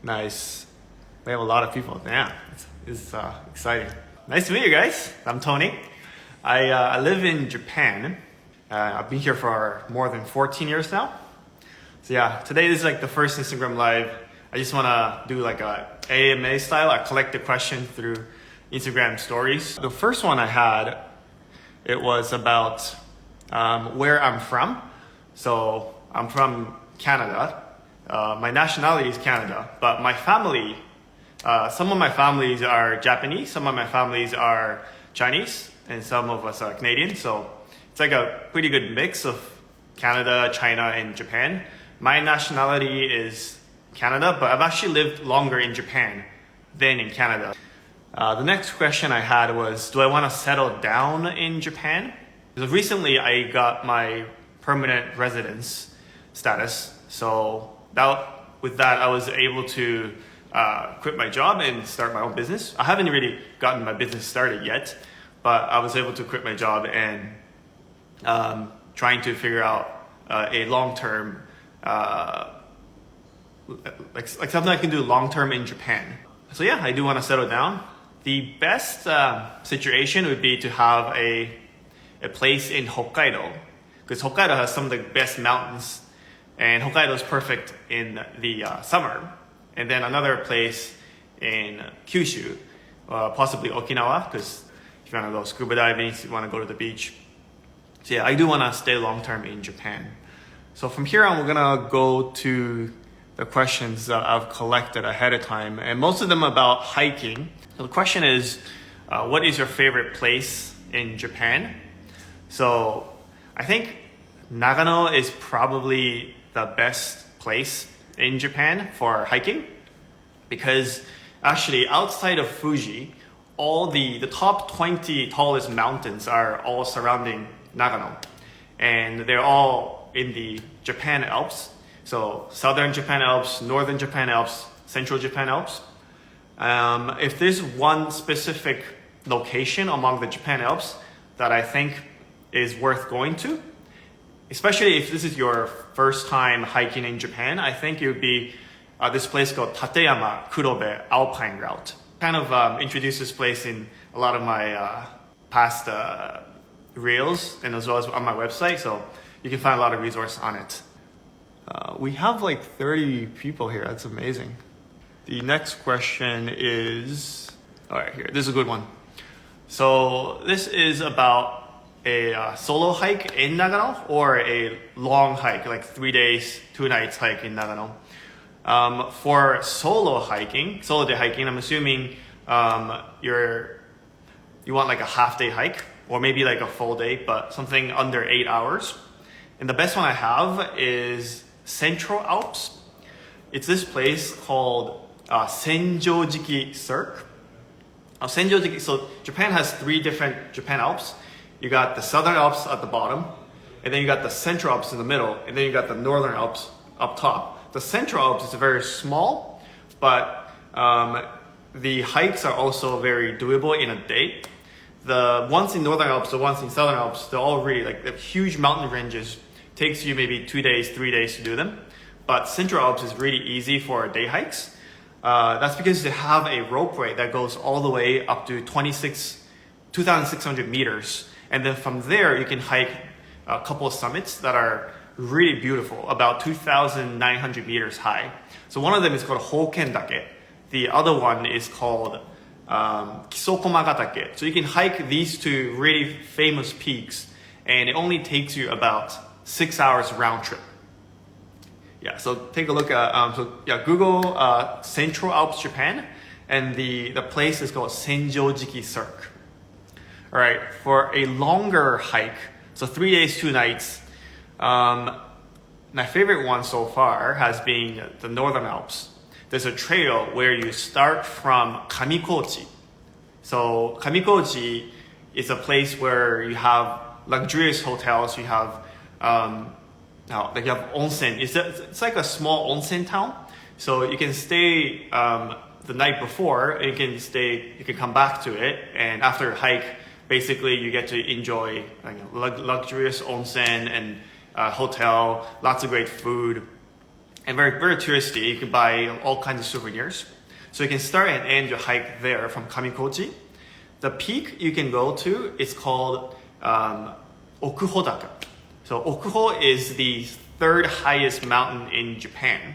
Nice. We have a lot of people. Yeah, it's exciting. Nice to meet you guys. I'm Tony. I live in Japan. I've been here for more than 14 years now. So yeah, today is like the first Instagram live. I just want to do like a AMA style. I collect the questions through Instagram stories. The first one I had, it was about where I'm from. So I'm from Canada. My nationality is Canada, but my family, some of my families are Japanese, some of my families are Chinese, and some of us are Canadian. So it's like a pretty good mix of Canada, China, and Japan. My nationality is Canada, but I've actually lived longer in Japan than in Canada. The next question I had was, do I want to settle down in Japan? Because recently I got my permanent residence status. So with that, I was able to quit my job and start my own business. I haven't really gotten my business started yet, but I was able to quit my job and trying to figure out a long-term, like something I can do long-term in Japan. So yeah, I do want to settle down. The best situation would be to have a place in Hokkaido, because Hokkaido has some of the best mountains, and Hokkaido is perfect in the summer. And then another place in Kyushu, possibly Okinawa, because if you want to go scuba diving, if you want to go to the beach. So yeah, I do want to stay long-term in Japan. So from here on, we're going to go to the questions that I've collected ahead of time, and most of them about hiking. So the question is, what is your favorite place in Japan? So I think Nagano is probably the best place in Japan for hiking, because actually outside of Fuji, all the top 20 tallest mountains are all surrounding Nagano, and they're all in the Japan Alps. So Southern Japan Alps, Northern Japan Alps, Central Japan Alps. If there's one specific location among the Japan Alps that I think is worth going to, especially if this is your first time hiking in Japan, I think it would be this place called Tateyama Kurobe Alpine Route. Kind of introduced this place in a lot of my past reels, and as well as on my website, so you can find a lot of resources on it. We have like 30 people here. That's amazing. The next question is, all right, here. This is a good one. So this is about a solo hike in Nagano or a long hike, like 3 days, 2 nights hike in Nagano. For solo day hiking, I'm assuming you want like a half day hike or maybe like a full day, but something under 8 hours. And the best one I have is Central Alps. It's this place called Senjojiki Cirque. Senjojiki, so Japan has 3 different Japan Alps. You got the Southern Alps at the bottom, and then you got the Central Alps in the middle, and then you got the Northern Alps up top. The Central Alps is very small, but the hikes are also very doable in a day. The ones in Northern Alps, the ones in Southern Alps, they're all really like huge mountain ranges. Takes you maybe 2 days, 3 days to do them. But Central Alps is really easy for day hikes. That's because they have a ropeway that goes all the way up to 2,600 meters. And then from there, you can hike a couple of summits that are really beautiful, about 2,900 meters high. So one of them is called Hokkaido. The other one is called Kisokomagatake. So you can hike these 2 really famous peaks, and it only takes you about 6 hours round trip. Yeah, so take a look at, Google Central Alps Japan, and the place is called Senjojiki Cirque. All right, for a longer hike, so 3 days, 2 nights, my favorite one so far has been the Northern Alps. There's a trail where you start from Kamikochi. So Kamikochi is a place where you have luxurious hotels, you have you have onsen. It's like a small onsen town. So you can stay the night before, you can come back to it, and after a hike, basically you get to enjoy luxurious onsen and hotel, lots of great food. and very, very touristy. You can buy all kinds of souvenirs. So you can start and end your hike there from Kamikoji. The peak you can go to is called Okuhodaka. So Okuho is the third highest mountain in Japan.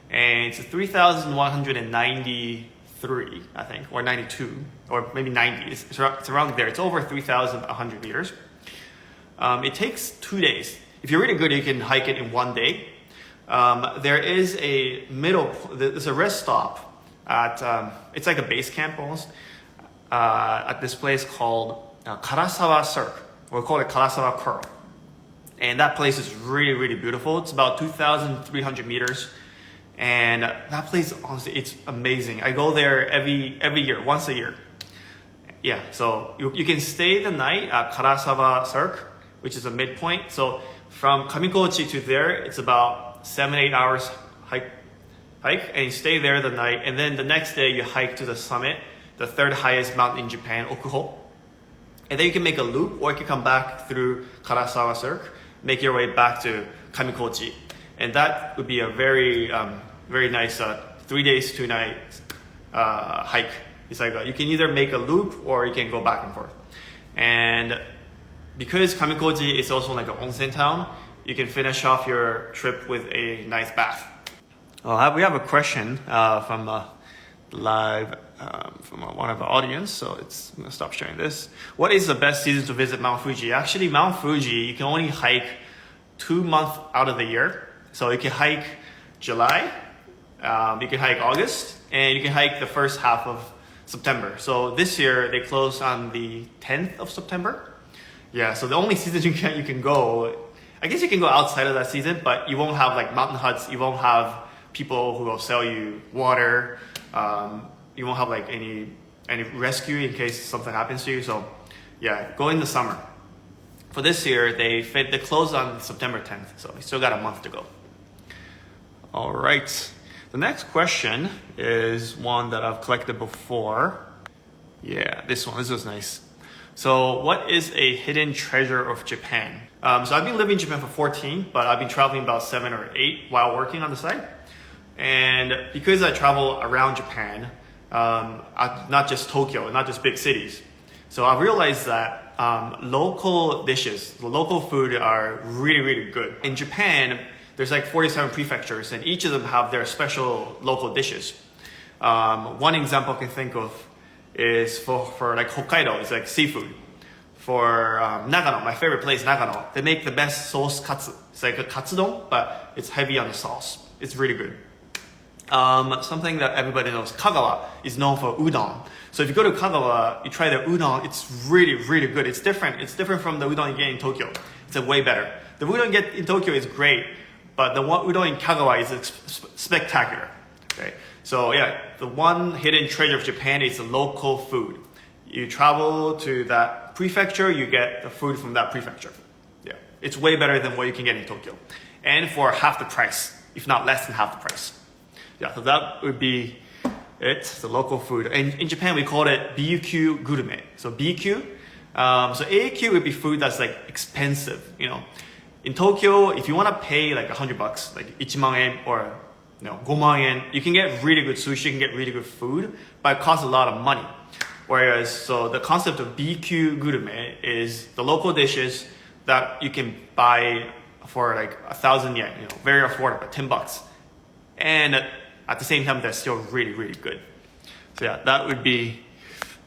And it's 3,193, I think, or 92, or maybe 90. It's around there. It's over 3,100 meters. It takes 2 days. If you're really good, you can hike it in 1 day. There's a rest stop at, it's like a base camp almost, at this place called Karasawa Cirque. We'll call it Karasawa Curl. And that place is really, really beautiful. It's about 2,300 meters. And that place, honestly, it's amazing. I go there every year, once a year. Yeah, so you can stay the night at Karasawa Cirque, which is a midpoint. So from Kamikoji to there, it's about 7-8 hours hike, and you stay there the night. And then the next day, you hike to the summit, the third highest mountain in Japan, Okuho. And then you can make a loop, or you can come back through Karasawa Cirque, make your way back to Kamikoji. And that would be a very, very nice 3 days, 2 nights hike. It's like you can either make a loop or you can go back and forth. And because Kamikoji is also like an onsen town, you can finish off your trip with a nice bath. We have a question from live from one of the audience, so I'm gonna stop sharing this. What is the best season to visit Mount Fuji? Actually, Mount Fuji, you can only hike 2 months out of the year. So you can hike July, you can hike August, and you can hike the first half of September. So this year they closed on the 10th of September. Yeah, so the only season you can go, I guess you can go outside of that season, but you won't have like mountain huts, you won't have people who will sell you water, you won't have like any rescue in case something happens to you. So yeah, go in the summer. For this year, they closed on September 10th, so we still got a month to go. All right, the next question is one that I've collected before. Yeah, this was nice. So what is a hidden treasure of Japan? So I've been living in Japan for 14, but I've been traveling about 7 or 8 while working on the side. And because I travel around Japan, not just Tokyo, not just big cities, so I realized that local dishes, the local food are really, really good. In Japan, there's like 47 prefectures, and each of them have their special local dishes. One example I can think of is for like Hokkaido, it's like seafood. For Nagano, my favorite place, Nagano, they make the best sauce katsu. It's like a katsudon, but it's heavy on the sauce. It's really good. Something that everybody knows, Kagawa is known for udon. So if you go to Kagawa, you try the udon, it's really, really good. It's different. It's different from the udon you get in Tokyo. It's way better. The udon you get in Tokyo is great, but the udon in Kagawa is spectacular. Okay? So yeah, the one hidden treasure of Japan is the local food. You travel to that prefecture, you get the food from that prefecture. Yeah, it's way better than what you can get in Tokyo. And for half the price, if not less than half the price. Yeah, so that would be it, the local food. And in Japan, we call it BQ Gurume. So BQ, so AQ would be food that's like expensive, you know. In Tokyo, if you want to pay like $100, like 1만 yen or 5만 yen, you can get really good sushi, you can get really good food, but it costs a lot of money. Whereas, so the concept of BQ Gurume is the local dishes that you can buy for like 1,000 yen, very affordable, $10. And at the same time, they're still really, really good. So yeah, that would be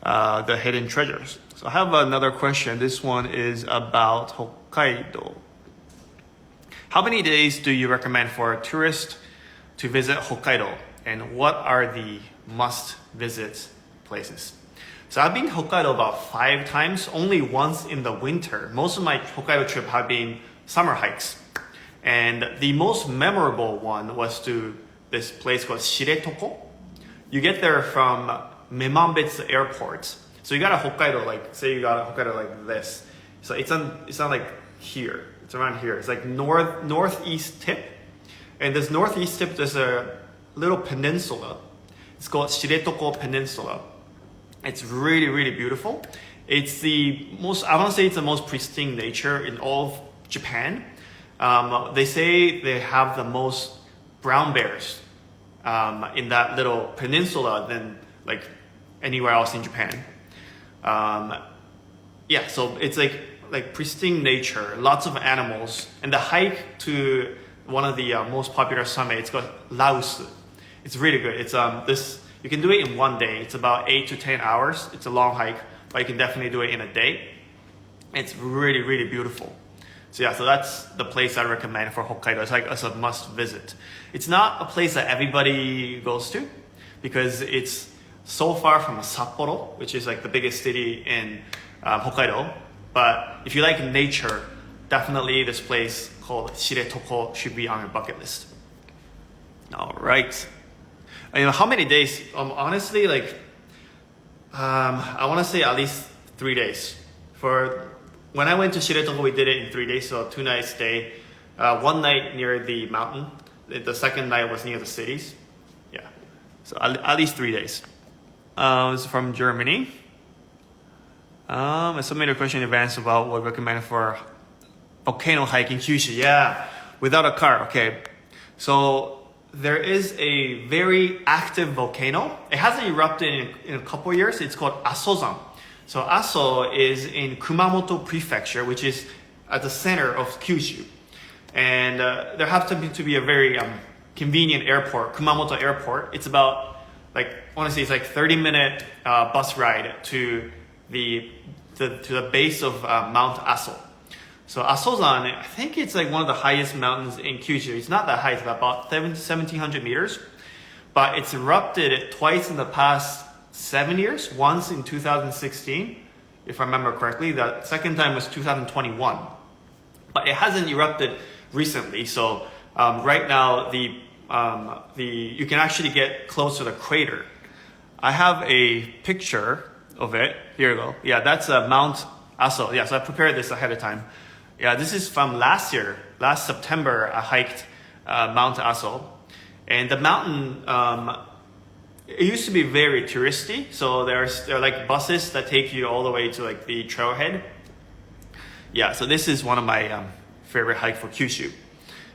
the hidden treasures. So I have another question. This one is about Hokkaido. How many days do you recommend for a tourist to visit Hokkaido? And what are the must-visit places? So I've been to Hokkaido about 5 times, only once in the winter. Most of my Hokkaido trip have been summer hikes. And the most memorable one was to this place called Shiretoko. You get there from Memambetsu Airport. So you got a Hokkaido, like, say you got a Hokkaido like this. So it's not like here. It's around here. It's like northeast tip. And this northeast tip, there's a little peninsula. It's called Shiretoko Peninsula. It's really, really beautiful. It's the most, I want to say it's the most pristine nature in all of Japan. They say they have the most brown bears in that little peninsula than like anywhere else in Japan. Yeah, so it's like pristine nature, lots of animals, and the hike to one of the most popular summits, it's called Laos. It's really good. It's you can do it in one day. It's about 8 to 10 hours. It's a long hike, but you can definitely do it in a day. It's really, really beautiful. So yeah, so that's the place I recommend for Hokkaido. It's like it's a must visit. It's not a place that everybody goes to because it's so far from Sapporo, which is like the biggest city in Hokkaido. But if you like nature, definitely this place called Shiretoko should be on your bucket list. All right. You know, how many days? Honestly, like, I want to say at least 3 days. For when I went to Shiretoko, we did it in 3 days, so 2 nights stay. 1 night near the mountain. The second night was near the cities. Yeah, so at least 3 days. It's from Germany. I submitted a question in advance about what I recommend for volcano hike in Kyushu. Yeah, without a car. Okay, so there is a very active volcano. It hasn't erupted in a couple years. It's called Asozan. So Aso is in Kumamoto Prefecture, which is at the center of Kyushu. And there happens to be a very convenient airport, Kumamoto Airport. It's about, like, I want to say it's like 30-minute bus ride to the base of Mount Aso. So Asozan, I think it's like one of the highest mountains in Kyushu. It's not that high, it's about 1,700 meters. But it's erupted twice in the past 7 years, once in 2016, if I remember correctly. The second time was 2021. But it hasn't erupted recently. So right now, you can actually get close to the crater. I have a picture of it. Here you go. Yeah, that's Mount Aso. Yeah, so I prepared this ahead of time. Yeah, this is from last year. Last September, I hiked Mount Aso. And the mountain, it used to be very touristy. So there are like buses that take you all the way to like the trailhead. Yeah, so this is one of my favorite hikes for Kyushu.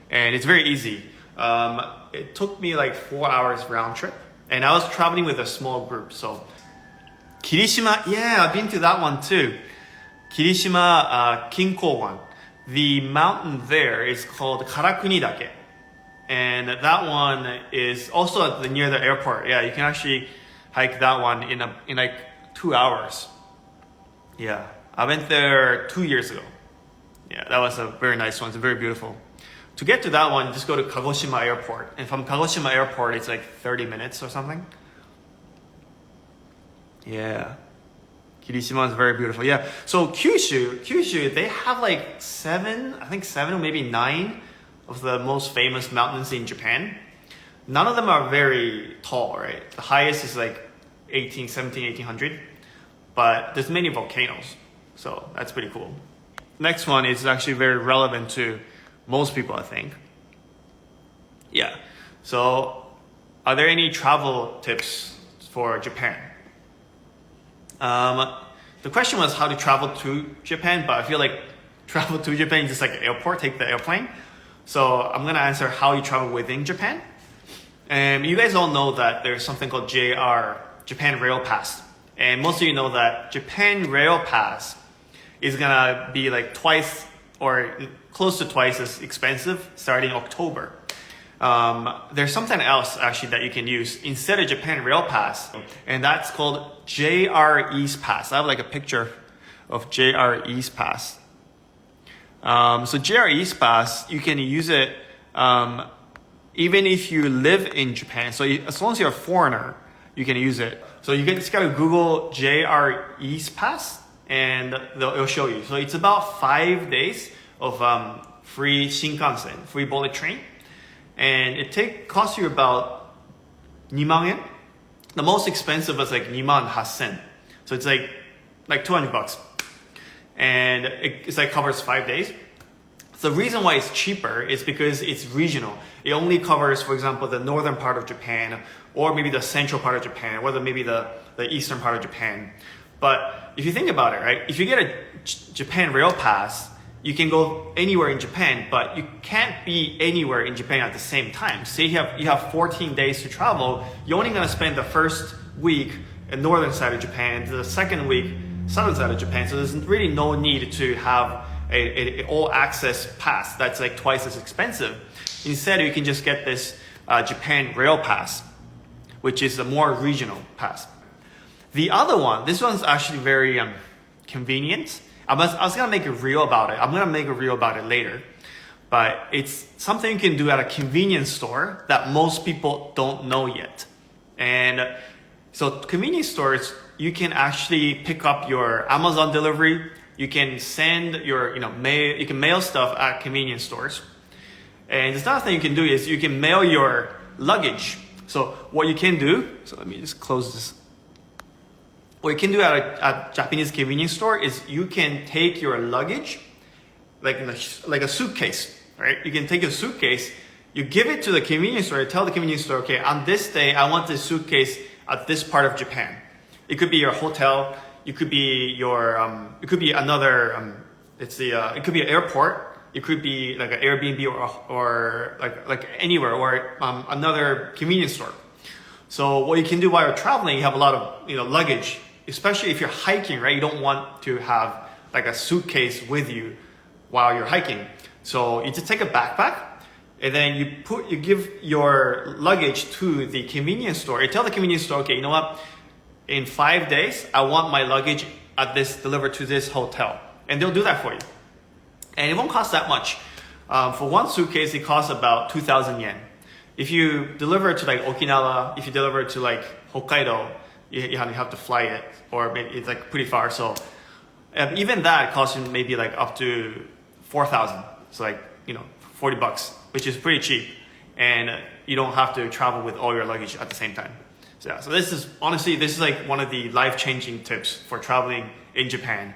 And it's very easy. It took me like 4 hours round trip. And I was traveling with a small group. So Kirishima, yeah, I've been to that one too. Kirishima Kinko-wan. The mountain there is called Karakunidake. And that one is also near the airport. Yeah, you can actually hike that one in like 2 hours. Yeah, I went there 2 years ago. Yeah, that was a very nice one. It's very beautiful. To get to that one, just go to Kagoshima Airport. And from Kagoshima Airport, it's like 30 minutes or something. Yeah. Kirishima is very beautiful. Yeah. So Kyushu, they have like 7 or maybe 9 of the most famous mountains in Japan. None of them are very tall, right? The highest is like 1800. But there's many volcanoes. So that's pretty cool. Next one is actually very relevant to most people, I think. Yeah. So are there any travel tips for Japan? The question was how to travel to Japan, but I feel like travel to Japan is just like an airport, take the airplane. So I'm going to answer how you travel within Japan. And you guys all know that there's something called JR, Japan Rail Pass. And most of you know that Japan Rail Pass is going to be like twice or close to twice as expensive starting October. There's something else actually that you can use instead of Japan Rail Pass, and that's called JR East Pass. I have like a picture of JR East Pass. So JR East Pass, you can use it even if you live in Japan. So as long as you're a foreigner, you can use it. So you just gotta Google JR East Pass, and it'll show you. So it's about 5 days of free Shinkansen, free bullet train. And it costs you about 2만 yen. The most expensive is like 28,000. So it's like $200. And it's like covers 5 days. The reason why it's cheaper is because it's regional. It only covers, for example, the northern part of Japan, or maybe the central part of Japan, or maybe the eastern part of Japan. But if you think about it, right? If you get a Japan Rail Pass, you can go anywhere in Japan, but you can't be anywhere in Japan at the same time. Say you have 14 days to travel, you're only gonna spend the first week in northern side of Japan, the second week southern side of Japan. So there's really no need to have a all access pass that's like twice as expensive. Instead, you can just get this Japan Rail Pass, which is a more regional pass. The other one, this one's actually very convenient. I was gonna make a reel about it. I'm gonna make a reel about it later. But it's something you can do at a convenience store that most people don't know yet. And so convenience stores, you can actually pick up your Amazon delivery. You can send your, mail, you can mail stuff at convenience stores. And the other thing you can do is you can mail your luggage. So what you can do, so let me just close this. What you can do at a Japanese convenience store is you can take your luggage, like a suitcase, right? You can take a suitcase, you give it to the convenience store, you tell the convenience store, okay, on this day, I want this suitcase at this part of Japan. It could be your hotel, it could be your, it could be another, it could be an airport, it could be like an Airbnb or like anywhere, or another convenience store. So what you can do while you're traveling, you have a lot of luggage, especially if you're hiking, right? You don't want to have like a suitcase with you while you're hiking. So you just take a backpack and then you give your luggage to the convenience store. You tell the convenience store, okay, you know what? In 5 days, I want my luggage delivered to this hotel. And they'll do that for you. And it won't cost that much. For one suitcase, it costs about 2,000 yen. If you deliver it to like Okinawa, if you deliver it to like Hokkaido, you have to fly it, or maybe it's like pretty far. So even that costs you maybe like up to 4,000. So like, $40, which is pretty cheap. And you don't have to travel with all your luggage at the same time. So yeah, so this is like one of the life-changing tips for traveling in Japan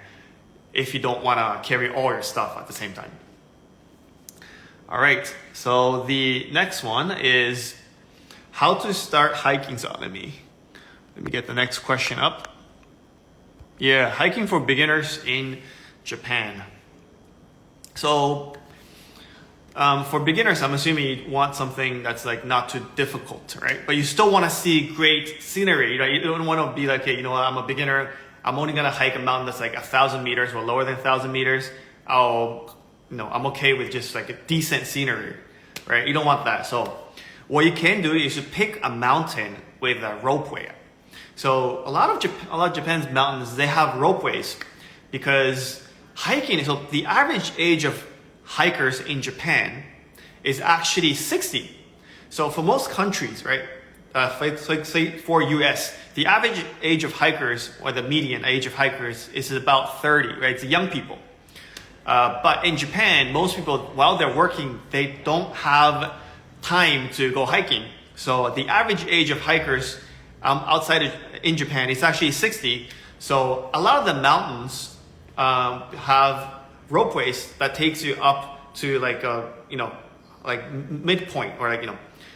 if you don't want to carry all your stuff at the same time. All right, so the next one is how to start hiking. So let me get the next question up. Yeah, hiking for beginners in Japan. So for beginners, I'm assuming you want something that's like not too difficult, right? But you still want to see great scenery, right? You don't want to be like, hey, I'm a beginner. I'm only gonna hike a mountain that's like 1,000 meters or lower than 1,000 meters. I'm okay with just like a decent scenery, right? You don't want that. So what you can do is you pick a mountain with a ropeway. So a lot of Japan's mountains, they have ropeways because hiking, so the average age of hikers in Japan is actually 60. So for most countries, right, say for US, the average age of hikers, or the median age of hikers, is about 30, right? It's young people. But in Japan, most people, while they're working, they don't have time to go hiking. So the average age of hikers in Japan is actually 60. So a lot of the mountains have ropeways that takes you up to like like midpoint, or like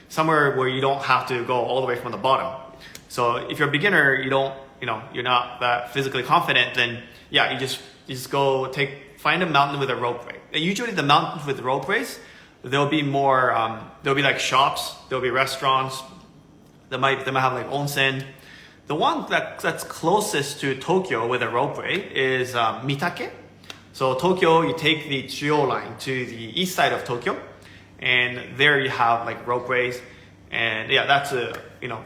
somewhere where you don't have to go all the way from the bottom. So if you're a beginner, you're not that physically confident, then yeah, you just go find a mountain with a ropeway. And usually the mountains with ropeways, there'll be like shops, there'll be restaurants, they might have like onsen. The one that's closest to Tokyo with a ropeway is Mitake. So Tokyo, you take the Chuo line to the east side of Tokyo, and there you have like ropeways, and yeah, that's a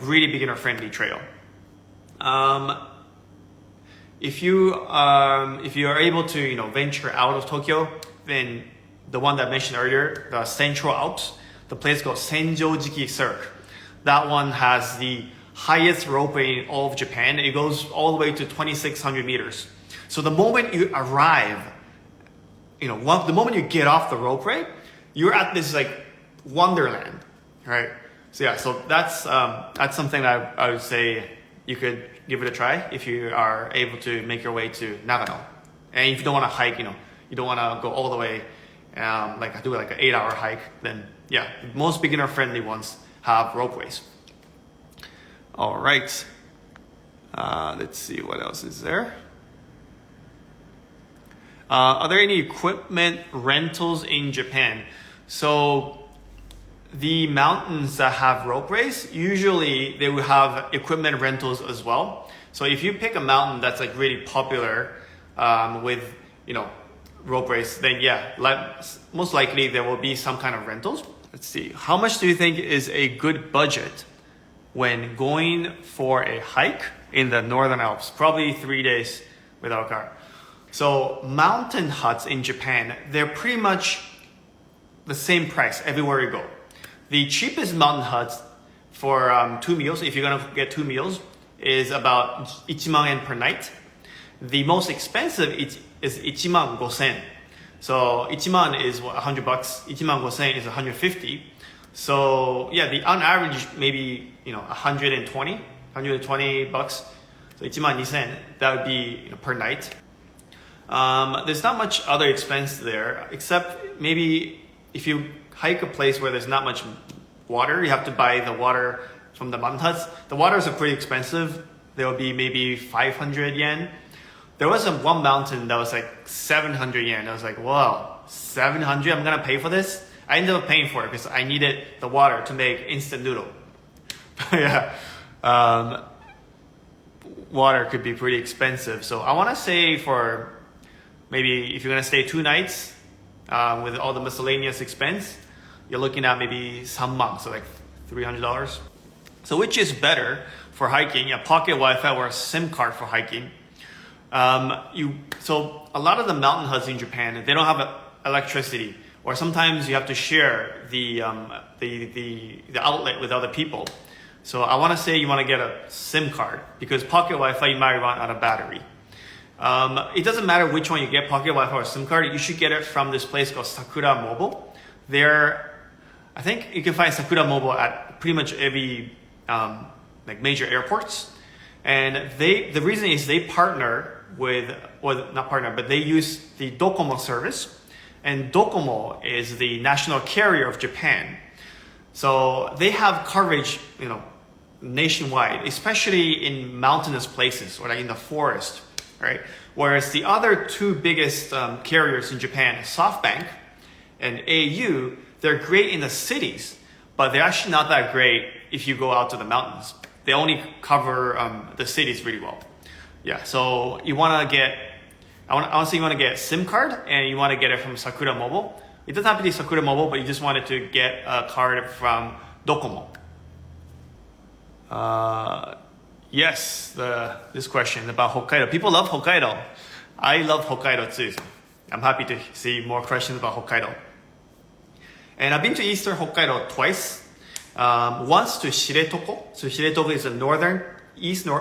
really beginner friendly trail. If you are able to venture out of Tokyo, then the one that I mentioned earlier, the Central Alps, the place called Senjojiki Cirque, that one has the highest ropeway in all of Japan. It goes all the way to 2,600 meters. So the moment you arrive, the moment you get off the ropeway, you're at this like wonderland, right? So yeah, so that's something that I would say you could give it a try if you are able to make your way to Nagano. And if you don't want to hike, you don't want to go all the way, like do like an 8-hour hike, then yeah, most beginner friendly ones have ropeways. All right, let's see what else is there. Are there any equipment rentals in Japan? So the mountains that have ropeways, usually they will have equipment rentals as well. So if you pick a mountain that's like really popular with, ropeways, then yeah, most likely there will be some kind of rentals. Let's see. How much do you think is a good budget when going for a hike in the Northern Alps? Probably 3 days without a car. So mountain huts in Japan, they're pretty much the same price everywhere you go. The cheapest mountain huts for 2 meals, if you're gonna get 2 meals, is about 1,000,000 yen per night. The most expensive is 1,500,000. So 1,000,000 is what, $100. 1,500,000 is 150. So yeah, on average maybe 120 bucks. So 1,200,000, that would be per night. There's not much other expense there, except maybe if you hike a place where there's not much water, you have to buy the water from the mountain huts. The waters are pretty expensive. There will be maybe 500 yen. There was one mountain that was like 700 yen. I was like, wow, 700? I'm gonna pay for this? I ended up paying for it because I needed the water to make instant noodle. Yeah, water could be pretty expensive. So I wanna say for maybe if you're gonna stay 2 nights with all the miscellaneous expense, you're looking at maybe some months, so like $300. So which is better for hiking, a pocket Wi-Fi or a SIM card for hiking? So a lot of the mountain huts in Japan, they don't have electricity, or sometimes you have to share the outlet with other people. So I want to say you want to get a SIM card because pocket Wi-Fi you might run out of battery. It doesn't matter which one you get, pocket Wi-Fi or SIM card. You should get it from this place called Sakura Mobile. I think you can find Sakura Mobile at pretty much every like major airports. And the reason is they partner with, or not partner, but they use the Docomo service. And Docomo is the national carrier of Japan. So they have coverage, nationwide, especially in mountainous places or like in the forest, right? Whereas the other 2 biggest carriers in Japan, SoftBank and au, they're great in the cities, but they're actually not that great if you go out to the mountains. They only cover the cities really well. Yeah, so you want to get, I want to say you want to get a SIM card and you want to get it from Sakura Mobile. It doesn't have to be Sakura Mobile, but you just wanted to get a card from Docomo. Yes, this question about Hokkaido. People love Hokkaido. I love Hokkaido too. I'm happy to see more questions about Hokkaido. And I've been to Eastern Hokkaido twice. Once to Shiretoko. So Shiretoko is the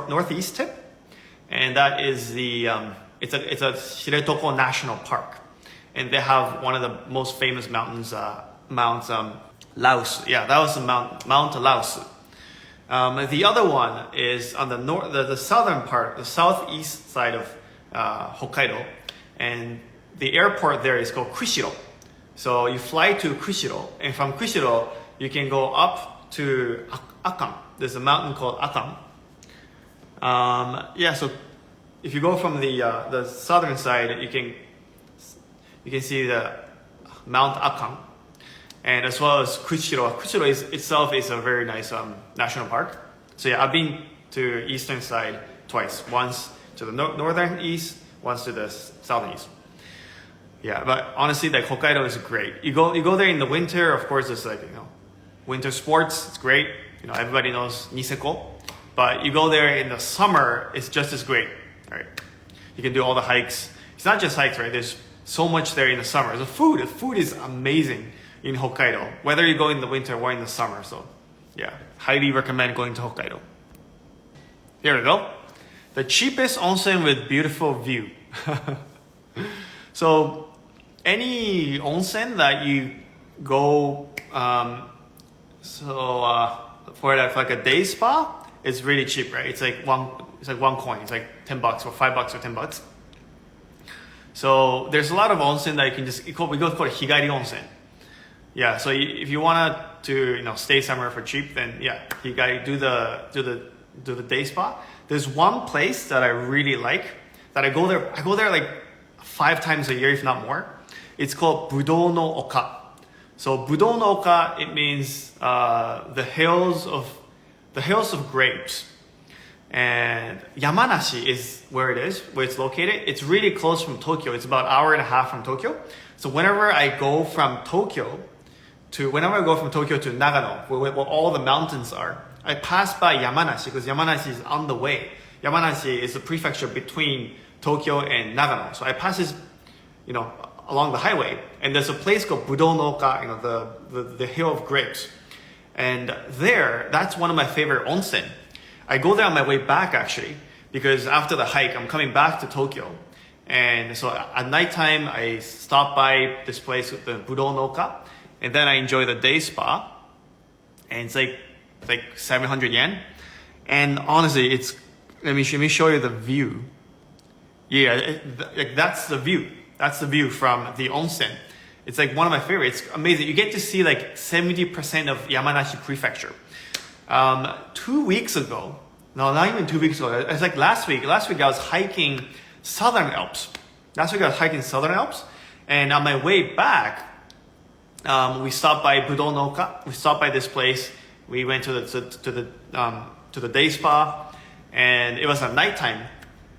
northeast tip. And that is it's a Shiretoko National Park. And they have one of the most famous mountains, Mount Laos. Yeah, that was Mount Laos. The other one is on the southern part, the southeast side of Hokkaido. And the airport there is called Kushiro. So you fly to Kushiro, and from Kushiro, you can go up to Akan. There's a mountain called Akan. So if you go from the southern side, you can see the Mount Akan, and as well as Kushiro. Kushiro itself is a very nice national park. So yeah, I've been to eastern side twice. Once to the northern east, once to the southern east. Yeah, but honestly, like Hokkaido is great. You go there in the winter, of course, it's like winter sports. It's great. Everybody knows Niseko. But you go there in the summer, it's just as great, right? You can do all the hikes. It's not just hikes, right? There's so much there in the summer. The food is amazing in Hokkaido, whether you go in the winter or in the summer. So yeah, highly recommend going to Hokkaido. Here we go. The cheapest onsen with beautiful view. So any onsen that you go, for like a day spa, it's really cheap, right? It's like one coin. It's like $10 or $5 or $10. So there's a lot of onsen that you can we go call it higari onsen. Yeah. So if you want to stay somewhere for cheap, then yeah, higari do the day spa. There's one place that I really like that I go there like 5 times a year, if not more. It's called Budou no Oka. So Budou no Oka, it means the hills of grapes. And Yamanashi is where it is, where it's located. It's really close from Tokyo. It's about an hour and a half from Tokyo. So whenever I go from Tokyo to Nagano, where all the mountains are, I pass by Yamanashi because Yamanashi is on the way. Yamanashi is a prefecture between Tokyo and Nagano. So I pass this, along the highway, and there's a place called Budou no Oka, the hill of grapes. And there, that's one of my favorite onsen. I go there on my way back actually, because after the hike, I'm coming back to Tokyo. And so at nighttime, I stop by this place with the Budou no Oka, and then I enjoy the day spa. And it's like 700 yen. And honestly, let me show you the view. Yeah, that's the view. That's the view from the onsen. It's like one of my favorites. It's amazing. You get to see like 70% of Yamanashi prefecture. 2 weeks ago, no, not even 2 weeks ago. It's like last week. Last week I was hiking Southern Alps. And on my way back, we stopped by Budou no Oka. We stopped by this place. We went to the day spa, and it was at nighttime.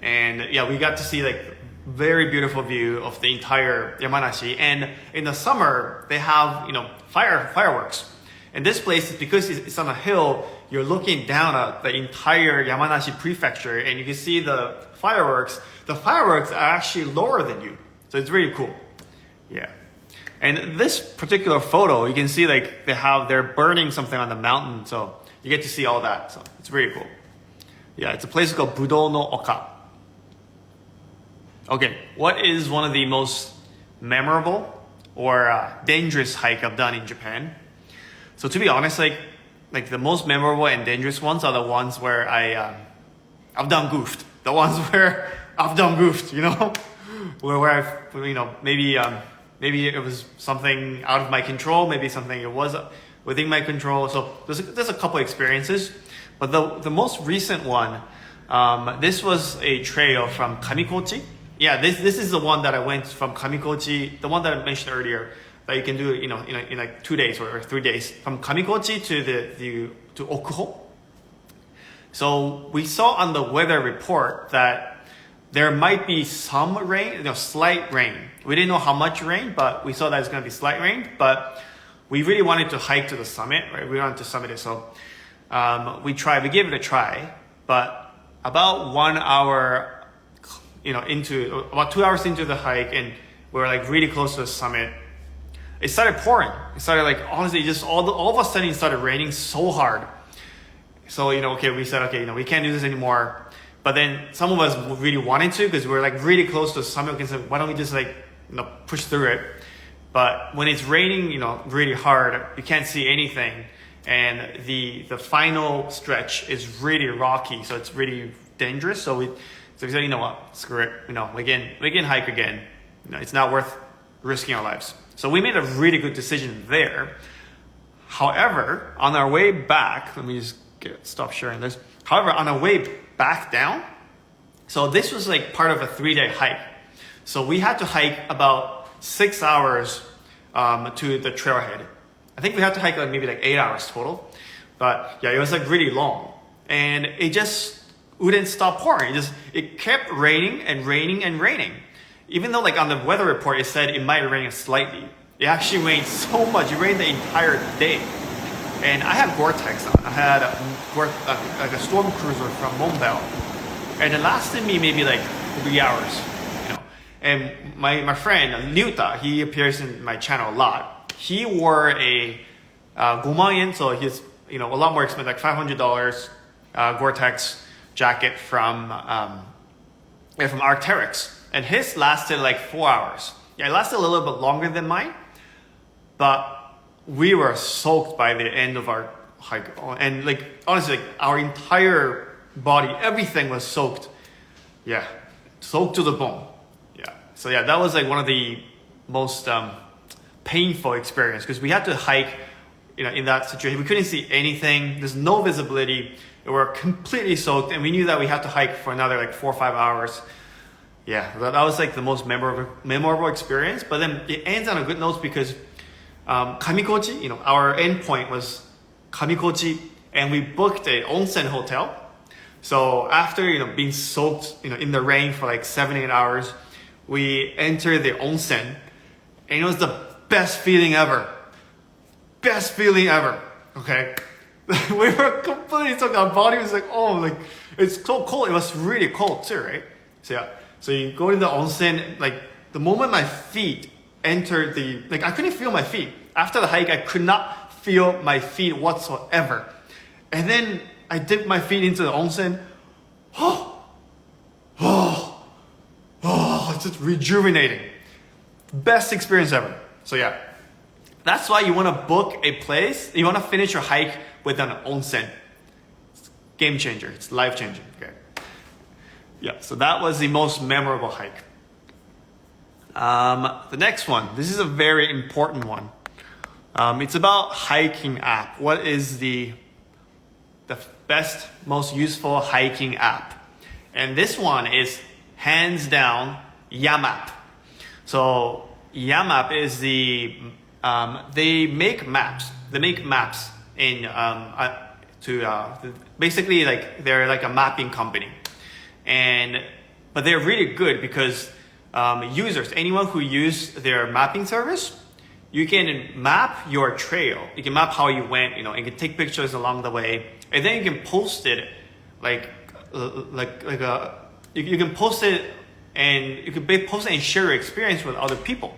And yeah, we got to see like very beautiful view of the entire Yamanashi. And in the summer, they have fireworks. And this place, because it's on a hill, you're looking down at the entire Yamanashi prefecture, and you can see the fireworks. The fireworks are actually lower than you, so it's really cool. Yeah. And this particular photo, you can see like they're burning something on the mountain, so you get to see all that. So it's really cool. Yeah, it's a place called Budou no Oka. Okay, what is one of the most memorable or dangerous hike I've done in Japan? So to be honest, like the most memorable and dangerous ones are the ones where I've done goofed. The ones where I've done goofed, where I've, maybe it was something out of my control, maybe something it was within my control. So there's a couple experiences, but the most recent one, this was a trail from Kamikochi. Yeah, this is the one that I went from Kamikochi, the one that I mentioned earlier, that you can do, in like 2 days or 3 days from Kamikochi to Okuho. So we saw on the weather report that there might be some rain, slight rain. We didn't know how much rain, but we saw that it's going to be slight rain. But we really wanted to hike to the summit, right? We wanted to summit it, so we gave it a try. But about 1 hour, about 2 hours into the hike, and we were like really close to the summit, it started pouring. It started like, honestly, just all of a sudden it started raining so hard. So, we said, we can't do this anymore. But then some of us really wanted to, because we were like really close to the summit. We said, why don't we just push through it? But when it's raining, really hard, you can't see anything. And the final stretch is really rocky. So it's really dangerous. So we said, you know what, screw it. We can hike again. It's not worth risking our lives. So we made a really good decision there. However, on our way back, let me just stop sharing this. However, on our way back down, so this was like part of a 3-day hike. So we had to hike about 6 hours to the trailhead. I think we had to hike maybe 8 hours total. But yeah, it was really long. And it just wouldn't stop pouring. It kept raining and raining and raining. Even though on the weather report it said it might rain slightly, it actually rained so much. It rained the entire day. And I had Gore-Tex on. I had a storm cruiser from Montbell. And it lasted me maybe 3 hours. And my friend, Ryuta, he appears in my channel a lot. He wore a 5,000 yen, so he's a lot more expensive, like $500 Gore-Tex jacket from Arc'teryx. And his lasted 4 hours. Yeah, it lasted a little bit longer than mine, but we were soaked by the end of our hike. And honestly, our entire body, everything was soaked. Yeah, soaked to the bone. Yeah. So yeah, that was one of the most painful experience, because we had to hike, in that situation. We couldn't see anything. There's no visibility. We were completely soaked, and we knew that we had to hike for another 4 or 5 hours. Yeah, that was like the most memorable experience. But then it ends on a good note because Kamikoji, our end point was Kamikoji, and we booked a onsen hotel. So after being soaked in the rain for like 7-8 hours, we entered the onsen, and it was the best feeling ever. Best feeling ever. Okay, we were completely soaked. Our body was like, oh, like it's so cold. It was really cold too, right? So yeah, so you go to the onsen. Like the moment my feet entered I couldn't feel my feet. After the hike, I could not feel my feet whatsoever. And then I dipped my feet into the onsen. It's just rejuvenating. Best experience ever. So yeah, that's why you want to book a place. You want to finish your hike with an onsen. It's game changer. It's life changing. Okay. Yeah, so that was the most memorable hike. The next one. This is a very important one. It's about hiking app. What is the best, most useful hiking app? And this one is hands down Yamap. So Yamap is they make maps. They make maps in basically like they're like a mapping company, but they're really good because users, anyone who use their mapping service, you can map your trail. You can map how you went. You can take pictures along the way, and then you can post it you can post it and share your experience with other people.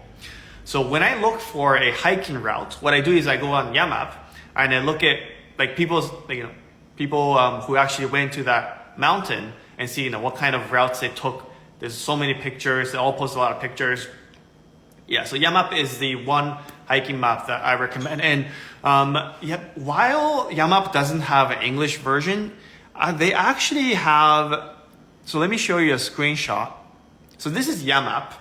So when I look for a hiking route, what I do is I go on Yamap and I look at people who actually went to that mountain and see what kind of routes they took. There's so many pictures. They all post a lot of pictures. Yeah, so Yamap is the one hiking map that I recommend. And while Yamap doesn't have an English version, they actually have. So let me show you a screenshot. So this is Yamap.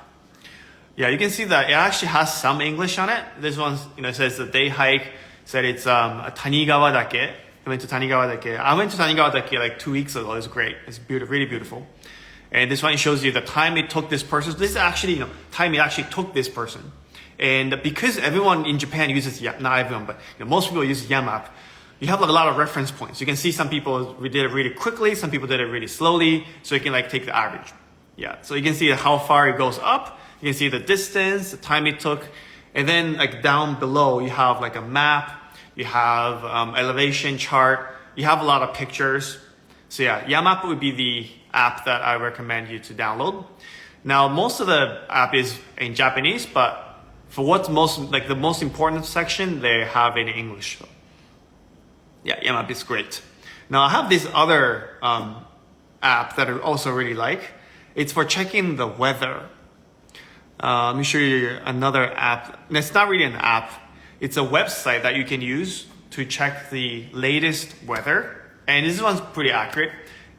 Yeah, you can see that it actually has some English on it. This one, it says the day hike. Said it's Tanigawa-dake. I went to Tanigawa-dake. I went to Tanigawa-dake like 2 weeks ago. It was great. It's beautiful, really beautiful. And this one shows you the time it took this person. This is actually, time it actually took this person. And because everyone in Japan uses, not everyone, but most people use Yamap, you have a lot of reference points. You can see some people did it really quickly, some people did it really slowly, so you can take the average. Yeah, so you can see how far it goes up. You can see the distance, the time it took, and then down below you have a map. You have elevation chart. You have a lot of pictures. So yeah, Yamap would be the app that I recommend you to download. Now, most of the app is in Japanese, but for what's the most important section, they have it in English. So yeah, Yamap is great. Now, I have this other app that I also really like. It's for checking the weather. Let me show you another app. It's not really an app. It's a website that you can use to check the latest weather. And this one's pretty accurate.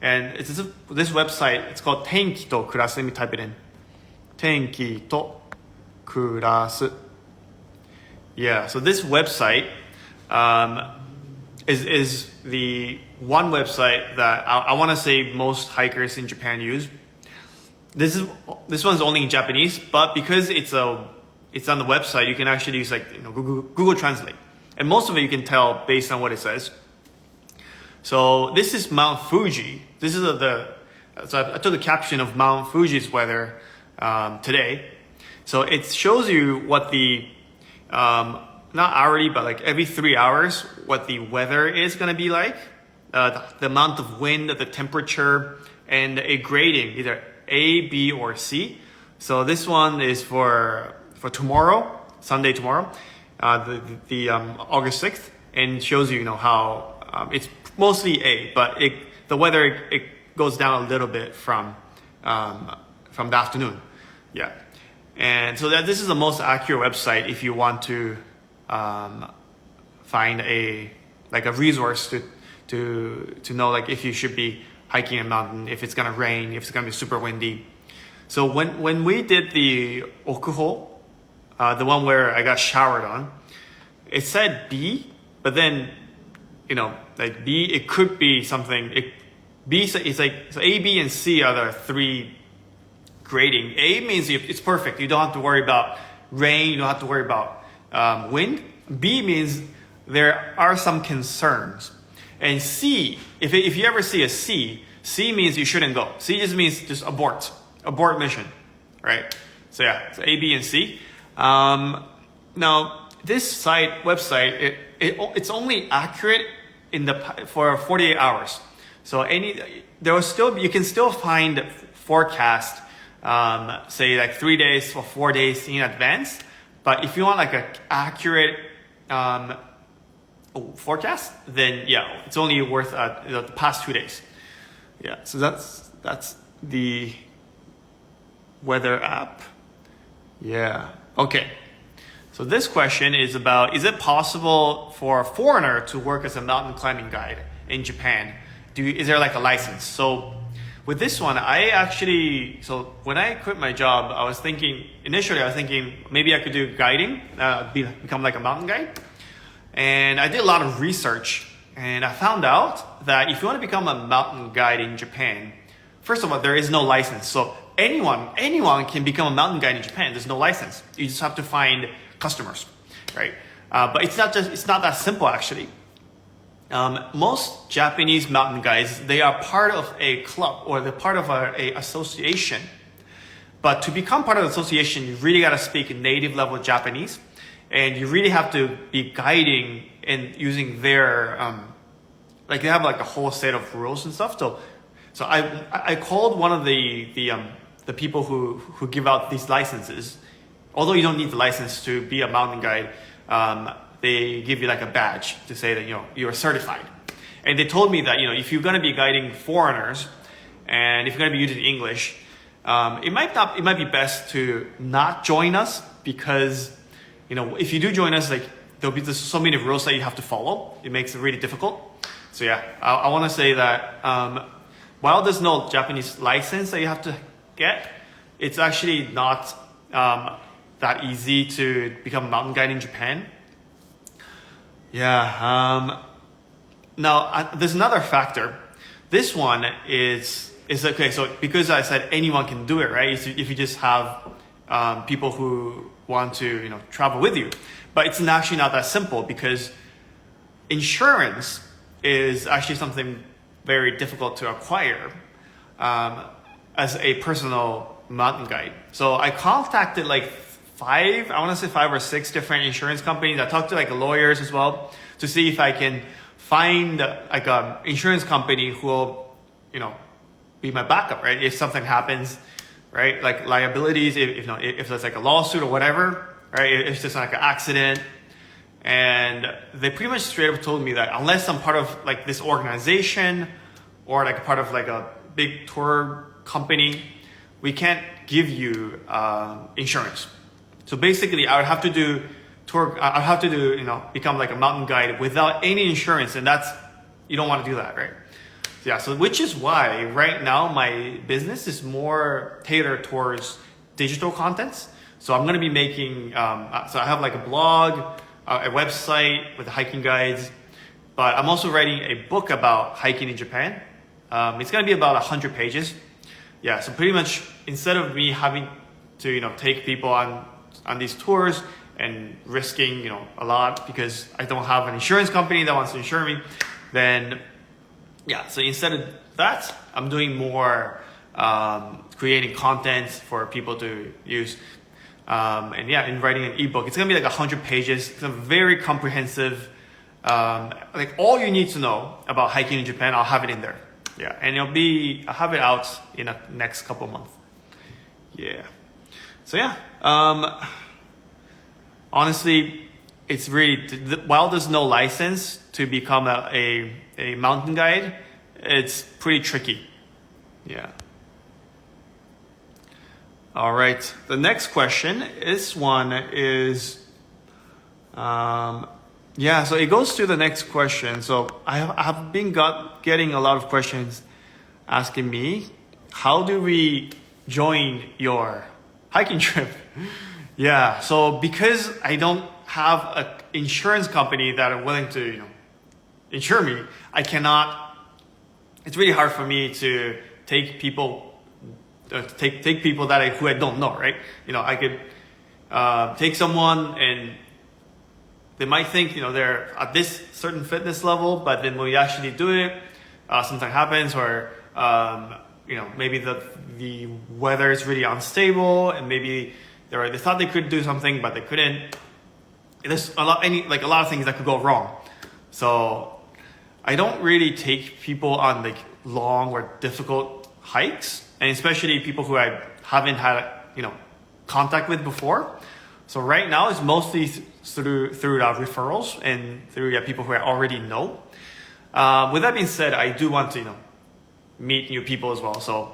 And this website, it's called Tenki to Kurasu. Let me type it in. Tenki to Kurasu. Yeah, so this website is the one website that I want to say most hikers in Japan use. This one's only in Japanese, but because it's on the website, you can actually use Google Translate, and most of it you can tell based on what it says. So this is Mount Fuji. This is so I took the caption of Mount Fuji's weather today. So it shows you what the not hourly, but every 3 hours, what the weather is going to be like, the amount of wind, the temperature, and a grading, either A, B, or C. So this one is for tomorrow, Sunday tomorrow, the August 6th, and shows you how it's mostly A, but the weather it goes down a little bit from the afternoon. Yeah, and so this is the most accurate website if you want to find a resource to know if you should be hiking a mountain, if it's gonna rain, if it's gonna be super windy. So when we did the Okuho, the one where I got showered on, it said B, but then B, it could be something. B, it's so A, B, and C are the three grading. A means it's perfect. You don't have to worry about rain. You don't have to worry about wind. B means there are some concerns. And C, if you ever see a C, C means you shouldn't go. C just means just abort mission, right? So yeah, so A, B, and C. Now this website, it's only accurate for 48 hours. So you can still find forecast, say like 3 days or 4 days in advance. But if you want like an accurate forecast, then yeah, it's only worth the past 2 days. Yeah, so that's the weather app. Yeah, okay. So this question is about, is it possible for a foreigner to work as a mountain climbing guide in Japan? Is there like a license? So with this one, so when I quit my job, initially I was thinking maybe I could do guiding, become like a mountain guide. And I did a lot of research, and I found out that if you want to become a mountain guide in Japan, first of all, there is no license. So anyone can become a mountain guide in Japan. There's no license. You just have to find customers, right? But it's not that simple actually. Most Japanese mountain guides, they are part of a club or they're part of a association. But to become part of the association, you really got to speak native level Japanese, and you really have to be guiding and using their they have like a whole set of rules and stuff. So I called one of the people who give out these licenses. Although you don't need the license to be a mountain guide, they give you like a badge to say that you're certified. And they told me that if you're going to be guiding foreigners and if you're going to be using English, it might be best to not join us, because if you do join us, like there'll be so many rules that you have to follow. It makes it really difficult. So yeah, I want to say that while there's no Japanese license that you have to get, it's actually not that easy to become a mountain guide in Japan. Yeah. Now there's another factor. This one is okay. So because I said anyone can do it, right? If you just have people who want to travel with you, but it's actually not that simple, because insurance is actually something very difficult to acquire as a personal mountain guide. So I contacted like 5 or 6 different insurance companies. I talked to like lawyers as well to see if I can find like an insurance company who will, be my backup, right? If something happens, right? Like liabilities, if there's like a lawsuit or whatever, right? If it's just like an accident. And they pretty much straight up told me that unless I'm part of like this organization or like part of like a big tour company, we can't give you insurance. So basically, I would have to become like a mountain guide without any insurance, and you don't want to do that, right? Yeah, so which is why right now my business is more tailored towards digital contents. So I'm going to be making, so I have like a blog, a website with hiking guides, but I'm also writing a book about hiking in Japan. It's going to be about 100 pages. Yeah, so pretty much instead of me having to, take people on these tours and risking, a lot because I don't have an insurance company that wants to insure me, then yeah, so instead of that, I'm doing more creating content for people to use. And writing an ebook. It's going to be like 100 pages. It's a very comprehensive, like all you need to know about hiking in Japan, I'll have it in there. Yeah, and I'll have it out in the next couple of months. Yeah. So yeah, honestly, it's really, while there's no license to become a mountain guide, it's pretty tricky. Yeah. All right. The next question, this one is, so it goes to the next question. So I have been getting a lot of questions asking me, how do we join your hiking trip? Yeah. So because I don't have an insurance company that are willing to, insure me, it's really hard for me to take people take people who I don't know, right? I could take someone and they might think, they're at this certain fitness level, but then when we actually do it, something happens, or maybe the weather is really unstable, and maybe they thought they could do something, but they couldn't. There's a lot of things that could go wrong. So I don't really take people on like long or difficult hikes, and especially people who I haven't had contact with before. So right now it's mostly through referrals and through people who I already know. With that being said, I do want to meet new people as well. So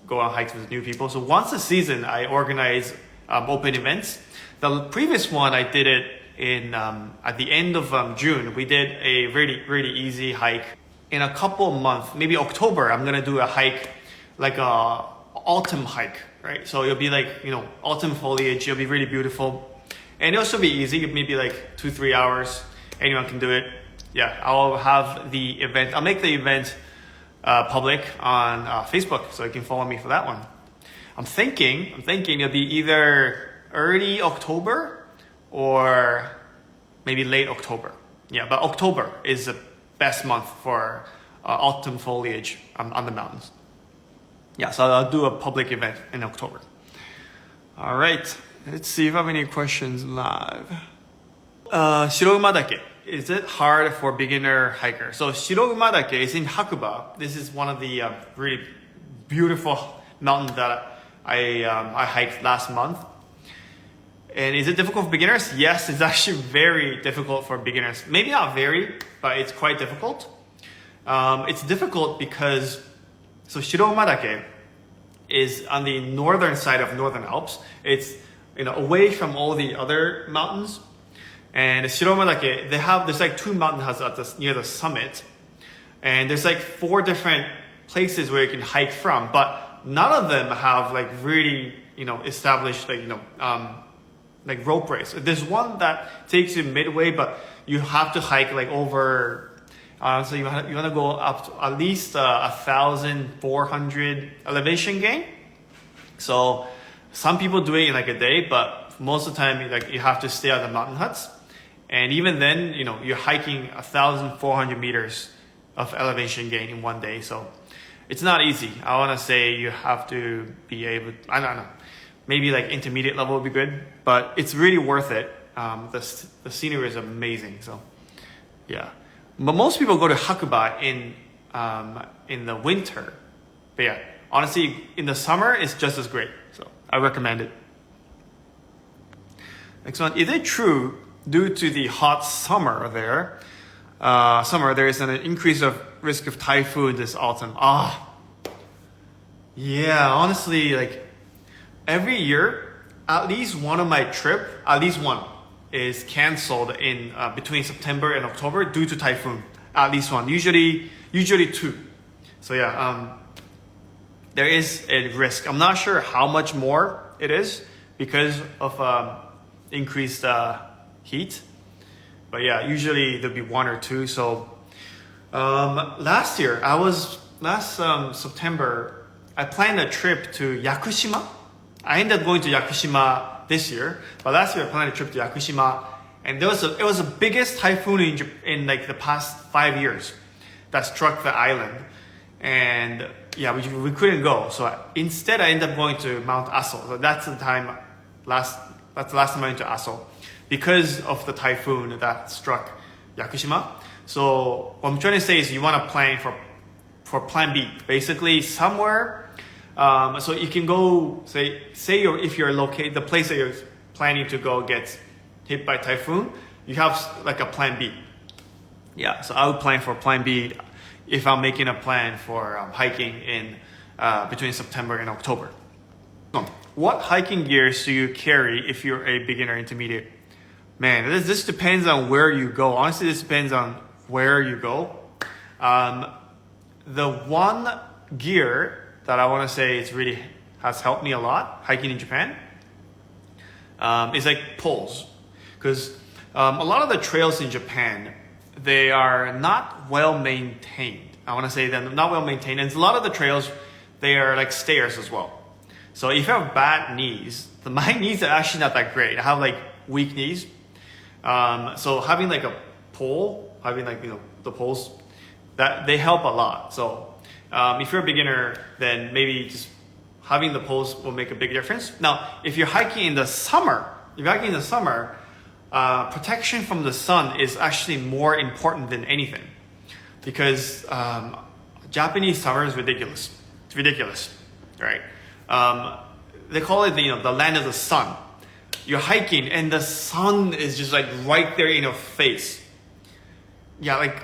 go on hikes with new people. So once a season, I organize open events. The previous one I did it in at the end of June. We did a really really easy hike. In a couple of months, maybe October, I'm gonna do a hike, like a autumn hike, right? So it'll be like autumn foliage. It'll be really beautiful, and it'll also be easy. Maybe like 2-3 hours. Anyone can do it. Yeah, I'll have the event. I'll make the event public on Facebook, so you can follow me for that one. I'm thinking it'll be either early October or maybe late October. Yeah, but October is the best month for autumn foliage on the mountains. Yeah, so I'll do a public event in October. All right, let's see if I have any questions live. Shiroumadake. Is it hard for beginner hiker? So Shiroumadake is in Hakuba. This is one of the really beautiful mountains that I hiked last month. And is it difficult for beginners? Yes, it's actually very difficult for beginners. Maybe not very, but it's quite difficult. It's difficult because Shiroumadake is on the northern side of Northern Alps. It's away from all the other mountains. And Shiroumadake, there's like 2 mountain huts near the summit, and there's like 4 different places where you can hike from, but none of them have like really established like rope race. There's one that takes you midway, but you have to hike like over. So you want to go up to at least 1,400 elevation gain. So some people do it in like a day, but most of the time you have to stay at the mountain huts. And even then, you're hiking 1,400 meters of elevation gain in one day. So it's not easy. I want to say you have to be able, I don't know, maybe like intermediate level would be good, but it's really worth it. The scenery is amazing. So yeah, but most people go to Hakuba in the winter. But yeah, honestly, in the summer, it's just as great. So I recommend it. Next one, is it true due to the hot summer there is an increase of risk of typhoon this autumn? Yeah, honestly, like every year, at least one of my trip, is canceled in between September and October due to typhoon. At least one, usually 2. So yeah, there is a risk. I'm not sure how much more it is because of increased heat, but yeah, usually there'll be 1 or 2. So last September, I planned a trip to Yakushima. I ended up going to Yakushima this year, but last year I planned a trip to Yakushima, and it was the biggest typhoon in like the past 5 years that struck the island, and yeah, we couldn't go. So instead, I ended up going to Mount Aso. So that's the last time I went to Aso because of the typhoon that struck Yakushima. So what I'm trying to say is you want to plan for plan B, basically somewhere. So you can go, if you're located, the place that you're planning to go gets hit by typhoon, you have like a plan B. Yeah, so I would plan for plan B if I'm making a plan for hiking in between September and October. What hiking gears do you carry if you're a beginner intermediate? Man, this depends on where you go. Honestly, this depends on where you go. The one gear that I want to say has helped me a lot hiking in Japan is like poles, because a lot of the trails in Japan, they are not well maintained. I want to say they're not well maintained, and a lot of the trails, they are like stairs as well. So if you have bad knees, my knees are actually not that great. I have like weak knees. So having like a pole, having like, the poles, that they help a lot. So if you're a beginner, then maybe just having the poles will make a big difference. Now, if you're hiking in the summer, protection from the sun is actually more important than anything, because Japanese summer is ridiculous. It's ridiculous, right? They call it the land of the sun. You're hiking and the sun is just like right there in your face. Yeah, like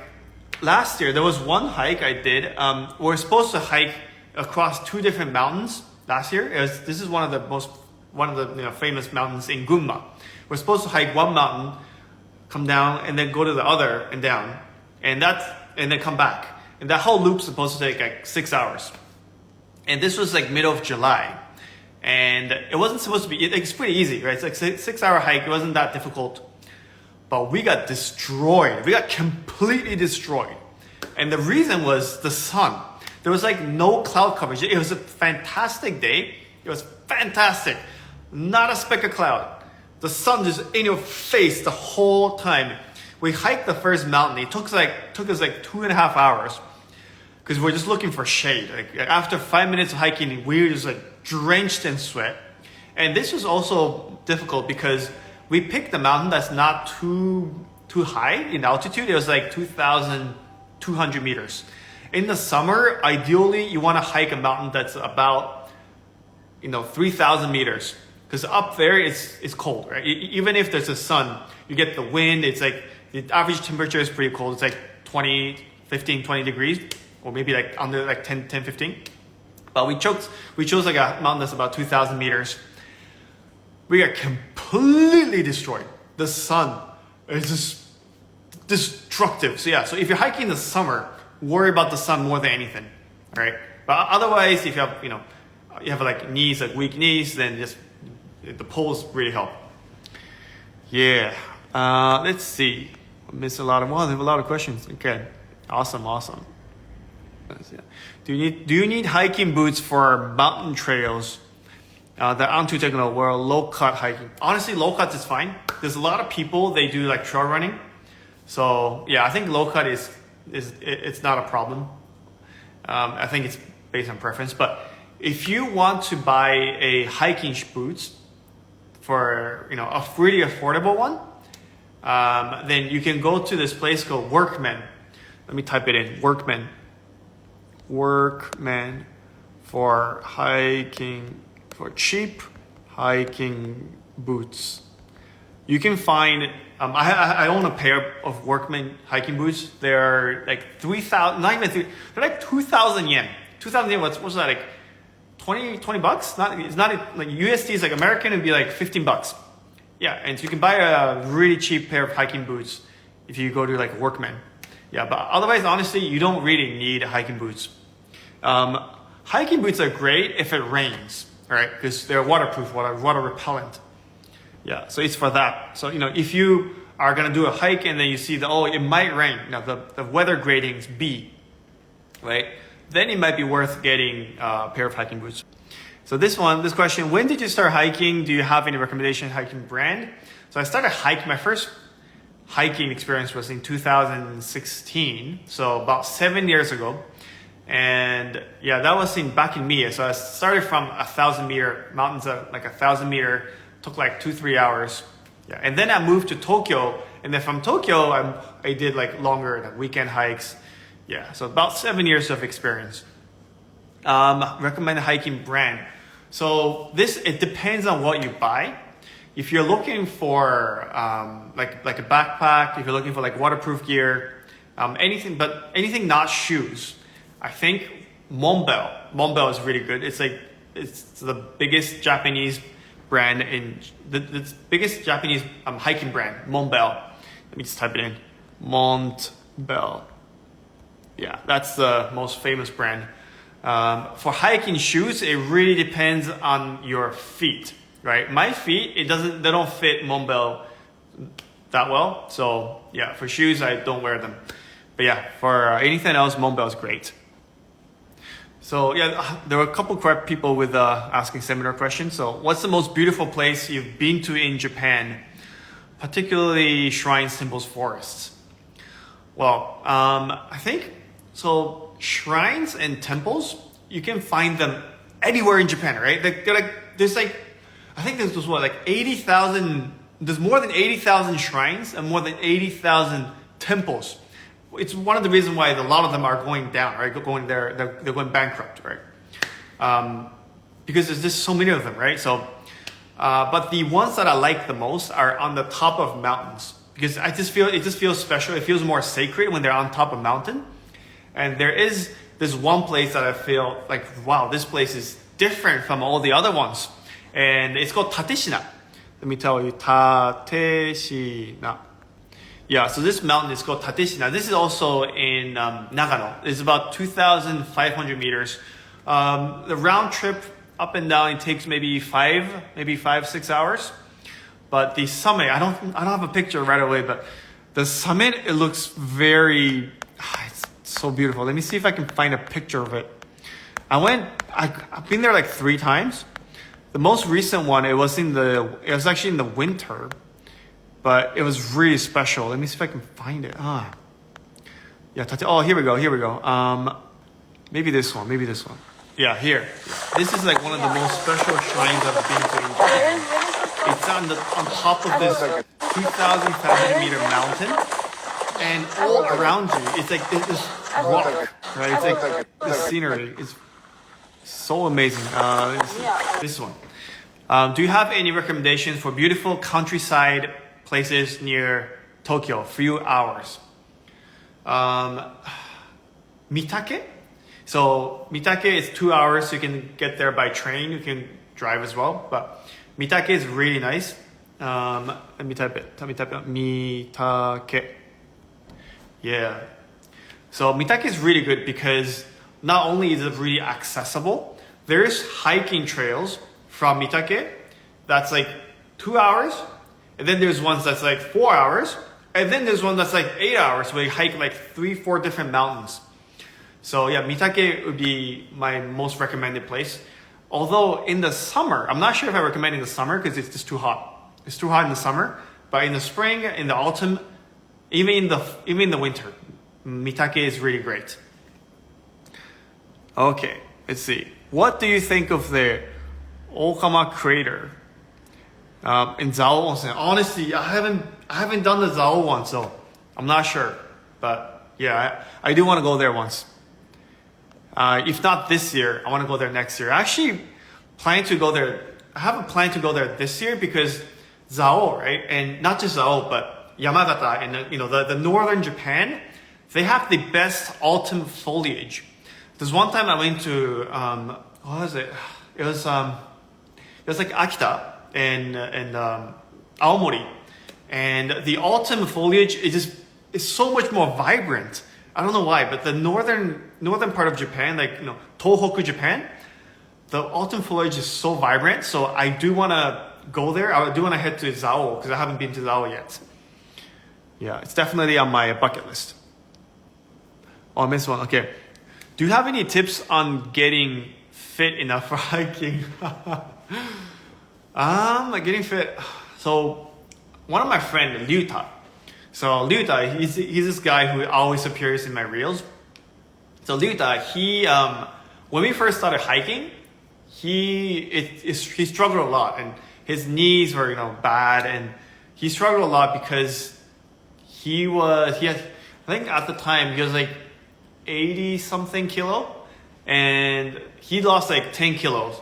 last year there was one hike I did. We're supposed to hike across 2 different mountains last year. This is one of the famous mountains in Gunma. We're supposed to hike one mountain, come down, and then go to the other and down, and then come back. And that whole loop's supposed to take like 6 hours. And this was like middle of July. And it wasn't supposed to be, it's pretty easy, right? It's like 6-hour hike. It wasn't that difficult. But we got destroyed. We got completely destroyed. And the reason was the sun. There was like no cloud coverage. It was a fantastic day. It was fantastic. Not a speck of cloud. The sun just in your face the whole time. We hiked the first mountain. It took us like 2.5 hours. Because we're just looking for shade. Like after 5 minutes of hiking, we were just like drenched in sweat. And this was also difficult because we picked a mountain that's not too high in altitude. It was like 2,200 meters. In the summer, ideally, you want to hike a mountain that's about 3,000 meters. Because up there, it's cold, right? Even if there's a sun, you get the wind. It's like the average temperature is pretty cold. It's like 20 degrees. Or maybe like under like 10, 15. But we chose like a mountain that's about 2,000 meters. We got completely destroyed. The sun is just destructive. So yeah, so if you're hiking in the summer, worry about the sun more than anything, right? But otherwise, if you have, you have like knees, like weak knees, then just the poles really help. Yeah. Let's see. I missed a lot of, well, I have a lot of questions. Okay. Awesome. Do you need hiking boots for mountain trails that aren't too technical or low cut hiking? Honestly, low cut is fine. There's a lot of people, they do like trail running. So yeah, I think low cut it's not a problem. I think it's based on preference. But if you want to buy a hiking boots for a really affordable one, then you can go to this place called Workman. Let me type it in. Workman for hiking, for cheap hiking boots. You can find, I own a pair of Workman hiking boots. They're like 3,000, not even 3, they're like 2,000 yen. 2,000 yen, what's that, like 20 bucks? It's not like USD is like American, it'd be like 15 bucks. Yeah, and so you can buy a really cheap pair of hiking boots if you go to like Workman. Yeah, but otherwise, honestly, you don't really need hiking boots. Hiking boots are great if it rains, right? Because they're waterproof, water repellent. Yeah, so it's for that. So, if you are going to do a hike and then you see it might rain. The weather grading is B, right? Then it might be worth getting a pair of hiking boots. So this question, when did you start hiking? Do you have any recommendation hiking brand? So I started hiking, my first hiking experience was in 2016, so about 7 years ago. And yeah, that was back in Mie. So I started from 1,000 meter mountains, like 1,000 meter, took like 2-3 hours. Yeah, and then I moved to Tokyo, and then from Tokyo I did like longer like weekend hikes. Yeah, so about 7 years of experience. Recommend a hiking brand. So it depends on what you buy. If you're looking for like a backpack, if you're looking for like waterproof gear, anything not shoes, I think Monbel is really good. It's the biggest Japanese brand the biggest Japanese hiking brand, Monbel. Let me just type it in, Monbel. Yeah, that's the most famous brand. For hiking shoes, it really depends on your feet. Right, my feet, they don't fit Monbel that well. So yeah, for shoes, I don't wear them. But yeah, for anything else, Monbel is great. So yeah, there were a couple correct people with asking similar questions. So what's the most beautiful place you've been to in Japan, particularly shrines, temples, forests? Well, I think so. Shrines and temples, you can find them anywhere in Japan, right? There's like, I think there's what, like 80,000. There's more than 80,000 shrines and more than 80,000 temples. It's one of the reasons why a lot of them are going down, right? They're going bankrupt, right? Because there's just so many of them, right? So, but the ones that I like the most are on the top of mountains, because it just feels special. It feels more sacred when they're on top of mountain. And there is this one place that I feel like, wow, this place is different from all the other ones, and it's called Tateshina. Let me tell you, Tateshina. Yeah, so this mountain is called Tateshina. This is also in Nagano. It's about 2,500 meters. The round trip up and down, it takes maybe 5-6 hours. But the summit, I don't have a picture right away, but the summit, it looks very, it's so beautiful. Let me see if I can find a picture of it. I've been there like 3 times. The most recent one, it was actually in the winter, but it was really special. Let me see if I can find it. Yeah, oh, here we go. Maybe this one. Yeah, here. This is like one of the most special shrines I've been to in Japan. It's on top of this 2,500 meter mountain, and all around you, it's like this rock, right? It's like the scenery is so amazing. This one. Do you have any recommendations for beautiful countryside places near Tokyo? Few hours. Mitake. So Mitake is 2 hours. You can get there by train. You can drive as well. But Mitake is really nice. Let me type it. Mitake. Yeah. So Mitake is really good because not only is it really accessible, there's hiking trails from Mitake that's like 2 hours, and then there's ones that's like 4 hours, and then there's one that's like 8 hours where you hike like 3-4 different mountains. So yeah, Mitake would be my most recommended place. Although in the summer, I'm not sure if I recommend in the summer because it's just too hot. It's too hot in the summer, but in the spring, in the autumn, even in the winter, Mitake is really great. Okay, let's see. What do you think of the Okama crater in Zao onsen? Honestly, I haven't done the Zao one, so I'm not sure. But yeah, I do want to go there once. If not this year, I want to go there next year. I actually plan to go there. I have a plan to go there this year because Zao, right? And not just Zao, but Yamagata and the northern Japan, they have the best autumn foliage. There's one time I went to what was it? It was like Akita and Aomori, and the autumn foliage is so much more vibrant. I don't know why, but the northern part of Japan, like Tohoku Japan, the autumn foliage is so vibrant. So I do want to go there. I do want to head to Zao because I haven't been to Zao yet. Yeah, it's definitely on my bucket list. Oh, I missed one. Okay. Do you have any tips on getting fit enough for hiking? Getting fit. So one of my friends, Ryuta. So Ryuta, he's this guy who always appears in my reels. So Ryuta, he when we first started hiking, he struggled a lot, and his knees were bad, and he struggled a lot because he had, I think at the time he was like 80 something kilo, and he lost like 10 kilos.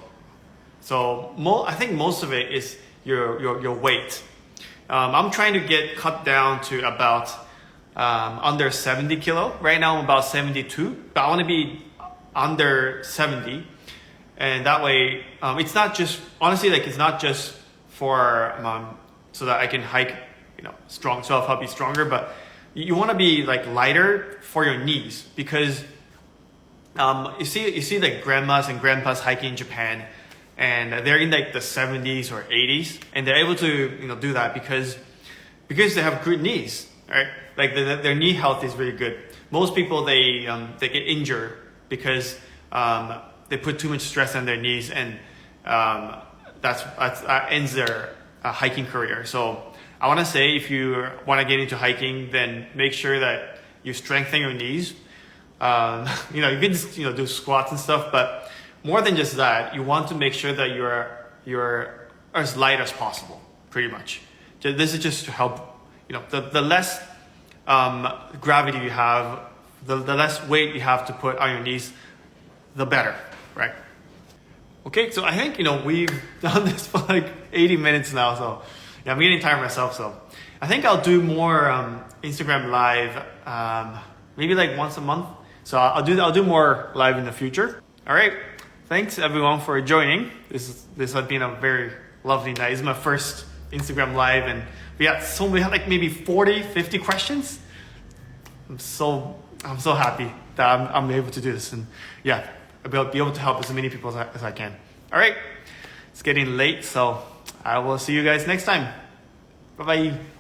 So I think most of it is your weight. I'm trying to get cut down to about under 70 kilo. Right now I'm about 72, but I want to be under 70, and that way it's not just it's not just for so that I can hike strong, so I'll be stronger, but you want to be like lighter for your knees, because you see like grandmas and grandpas hiking in Japan, and they're in like the 70s or 80s, and they're able to do that because they have good knees, right? Like their knee health is really good. Most people they get injured because they put too much stress on their knees, and that's ends their hiking career. So I want to say, if you want to get into hiking, then make sure that you strengthen your knees. You can just do squats and stuff, but more than just that, you want to make sure that you're as light as possible, pretty much. This is just to help. The less gravity you have, the less weight you have to put on your knees, the better, right? Okay, so I think we've done this for like 80 minutes now, so I'm getting tired myself. So I think I'll do more Instagram live, maybe like once a month. So I'll do more live in the future. All right, thanks everyone for joining. This has been a very lovely night. It's my first Instagram live, and we had like maybe 40-50 questions. I'm so happy that I'm able to do this, and yeah, I'll be able to help as many people as I can. All right, it's getting late, so I will see you guys next time. Bye bye.